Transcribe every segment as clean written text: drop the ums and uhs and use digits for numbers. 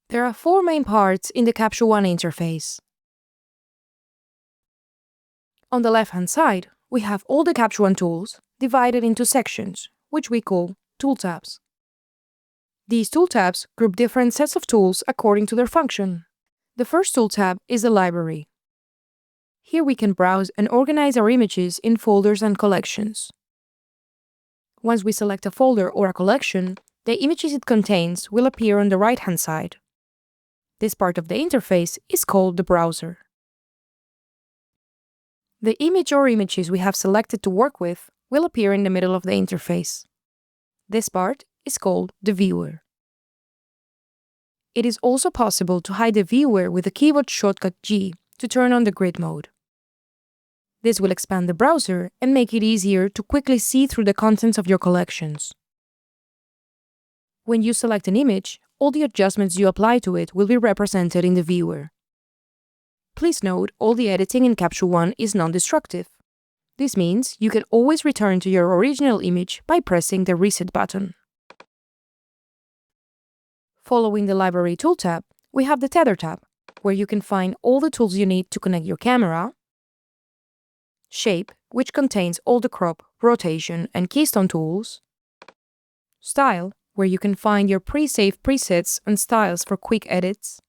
There are four main parts in the Capsule One interface. On the left-hand side, we have all the Capsule One tools divided into sections, which we call tool tabs. These tool tabs group different sets of tools according to their function. The first tool tab is the library. Here we can browse and organize our images in folders and collections. Once we select a folder or a collection, the images it contains will appear on the right-hand side. This part of the interface is called the browser. The image or images we have selected to work with will appear in the middle of the interface. This part is called the viewer. It is also possible to hide the viewer with the keyboard shortcut G to turn on the grid mode. This will expand the browser and make it easier to quickly see through the contents of your collections. When you select an image, all the adjustments you apply to it will be represented in the viewer. Please note, all the editing in Capsule One is non-destructive. This means you can always return to your original image by pressing the Reset button. Following the Library tool tab, we have the Tether tab, where you can find all the tools you need to connect your camera, Shape, which contains all the crop, rotation, and keystone tools, Style, where you can find your pre-saved presets and styles for quick edits,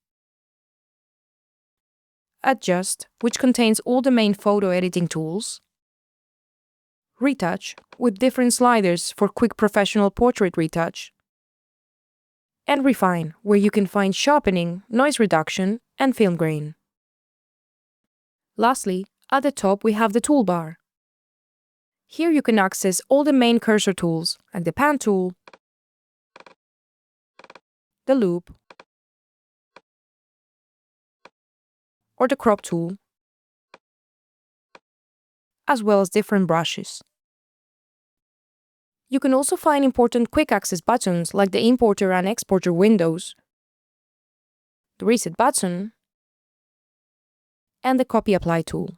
Adjust, which contains all the main photo editing tools, Retouch, with different sliders for quick professional portrait retouch, and Refine, where you can find sharpening, noise reduction, and film grain. Lastly, at the top we have the toolbar. Here you can access all the main cursor tools, like the Pan tool, the Loop, or the Crop tool, as well as different brushes. You can also find important quick access buttons like the Importer and Exporter windows, the Reset button, and the Copy Apply tool.